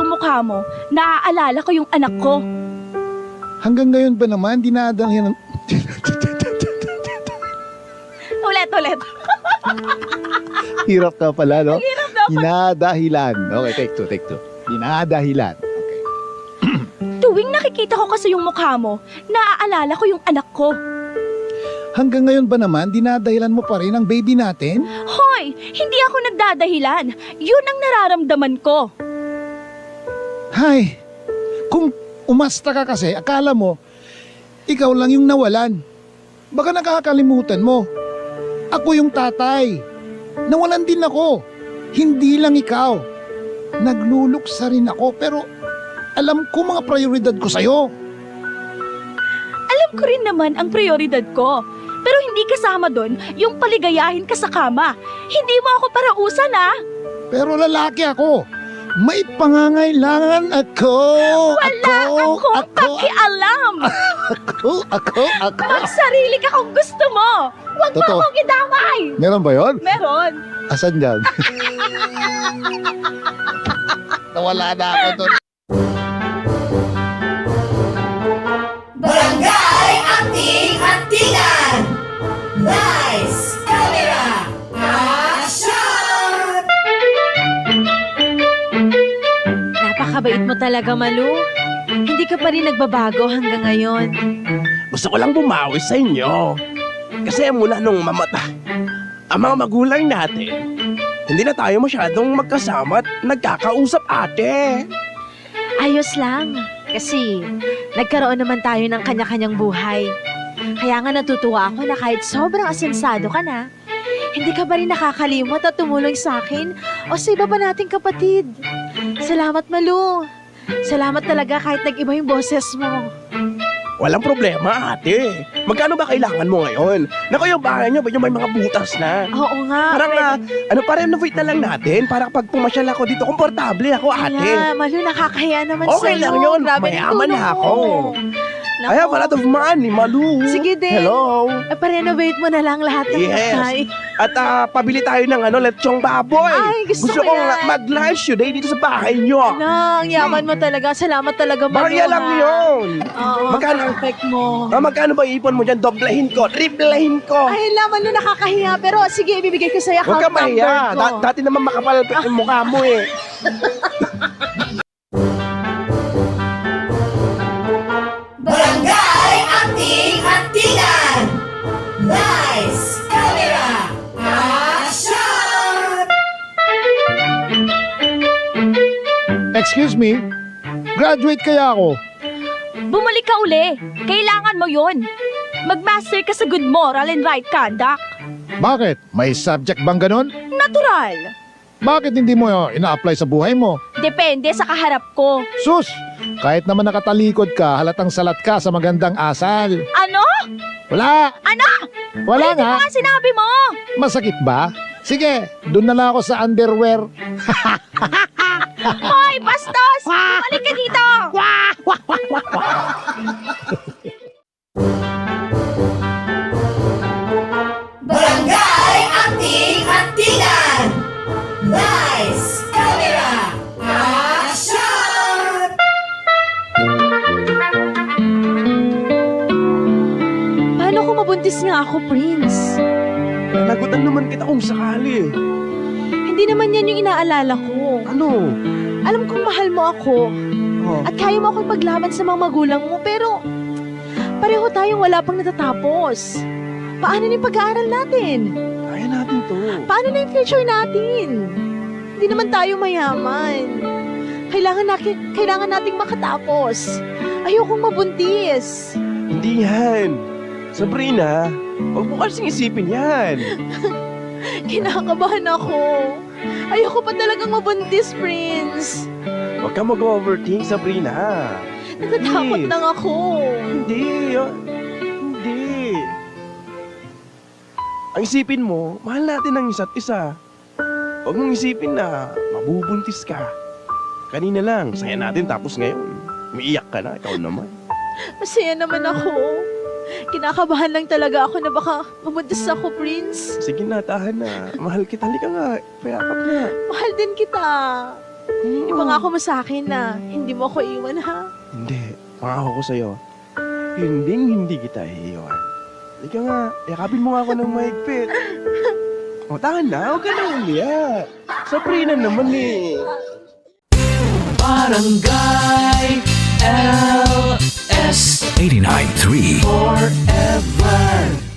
yung mukha mo, naaalala ko yung anak ko. Hanggang ngayon ba naman, dinadalhin ng... Ulit. Hirap ka pala, no? Hirap dapat. Dinadahilan. Okay, take two. Dinadahilan. Okay. Tuwing nakikita ko kasi yung mukha mo, naaalala ko yung anak ko. Hanggang ngayon ba naman, dinadahilan mo pa rin ang baby natin? Hoy, hindi ako nagdadahilan. Yun ang nararamdaman ko. Hay, kung umasta ka kasi, akala mo, ikaw lang yung nawalan. Baka nakakalimutan mo. Ako yung tatay. Nawalan din ako. Hindi lang ikaw. Nagluluksa rin ako, pero alam ko mga prioridad ko sa'yo. Alam ko rin naman ang prioridad ko. Pero hindi kasama doon yung paligayahin ka sa kama. Hindi mo ako parausan, ah. Pero lalaki ako. May pangangailangan ako. Wala akong pakialam. Ako. Magsarili ka kung gusto mo. Huwag mo Totoo. akong idamay. Meron ba yun? Meron. Asan dyan? Nawala na ako doon. Barangay Anting-Antingan! Lights, camera, action! Napakabait mo talaga, Malu. Hindi ka pa rin nagbabago hanggang ngayon. Gusto ko lang bumawi sa inyo. Kasi mula nung mamatay ang mga magulang natin, hindi na tayo masyadong magkasama at nagkakausap, ate. Ayos lang. Kasi nagkaroon naman tayo ng kanya-kanyang buhay. Kaya nga natutuwa ako na kahit sobrang asensado ka na, hindi ka ba rin nakakalimot at tumulong sa akin o sa iba pa nating kapatid. Salamat, Malu. Salamat talaga kahit nag-iba yung boses mo. Walang problema, ate. Magkano ba kailangan mo ngayon? Naku, yung bahay niyo, may mga butas na. Oo nga. Parang, pa-renovate na lang natin para pag pumasyal ako dito, komportable ako, ate. Kaya, Malu, nakakaya naman Okay sa'yo. lang yun. Grabe ng Mayaman tulong na mo. ako. Naku. I have a lot of money, Malu. Sige din. Hello. Pa-renovate mo na lang lahat ng Yes. bahay. At pabili tayo ng lechong baboy. Ay, gusto ko kong yan. mag-lunch today dito sa bahay niyo. Ang yaman mo talaga. Salamat talaga, Malu. Barya lang ha. yun. Oo, Magkano? perfect mo. Magkano ba ipon mo dyan? Doblehin ko, triplehin ko. Ay, laman mo nakakahiya. Pero sige, ibibigay ko sa'yo Huwag account ka number mahiya. ko. Dati naman makapal yung mukha mo eh. Barangay Anting-Antingan! Lights, camera, action! Excuse me? Graduate kaya ako? Bumalik ka uli. Kailangan mo yun. Magmaster ka sa good moral and right conduct. Bakit? May subject bang ganun? Natural. Bakit hindi mo ina-apply sa buhay mo? Depende sa kaharap ko. Sus! Kahit naman nakatalikod ka, halatang salat ka sa magandang asal. Ano? Wala! Ano? Wala Ulitin nga! mo nga sinabi mo. Masakit ba? Sige, doon na lang ako sa underwear. Hoy, bastos! Bumalik ka dito! Barangay Anting-Antingan! Lights, camera, action! Paano kung mabuntis nga ako, Prince? Nagutan naman kita kung sakali eh. Hindi naman yan yung inaalala ko. Ano? Alam kong mahal mo ako. Oh. At kaya mo akong paglaban sa mga magulang mo. Pero pareho tayong wala pang natatapos. Paano na yung pag-aaral natin? Kaya natin to. Paano na yung future natin? Hindi naman tayo mayaman. Kailangan nating makatapos. Ayokong mabuntis. Hindi yan. Sabrina, huwag mo kasing isipin yan. Kinakabahan ako. Ayoko pa talagang mabuntis, Prince. Huwag ka mag-overthink, Sabrina. Natatakot Please. lang ako. Hindi. Hindi. Ang isipin mo, mahal natin ang isa't isa. Huwag mong isipin na mabubuntis ka. Kanina lang, saya natin tapos ngayon. Umiiyak ka na, ikaw naman. Masaya naman ako. Kinakabahan lang talaga ako na baka mabuntis ako, Prince. Sige na, tahan na. Mahal kita, halika nga. Payakap na. Mahal din kita. Ipangako mo sa akin na hindi mo ako iwan, ha? Hindi. Pangako ko sa'yo. Hindi kita iiwan. Halika nga. Yakapin mo nga ako ng mahigpit. O, tahan na. Huwag ka na umiyak. Sabrina naman eh. Barangay LS 89.3 Forever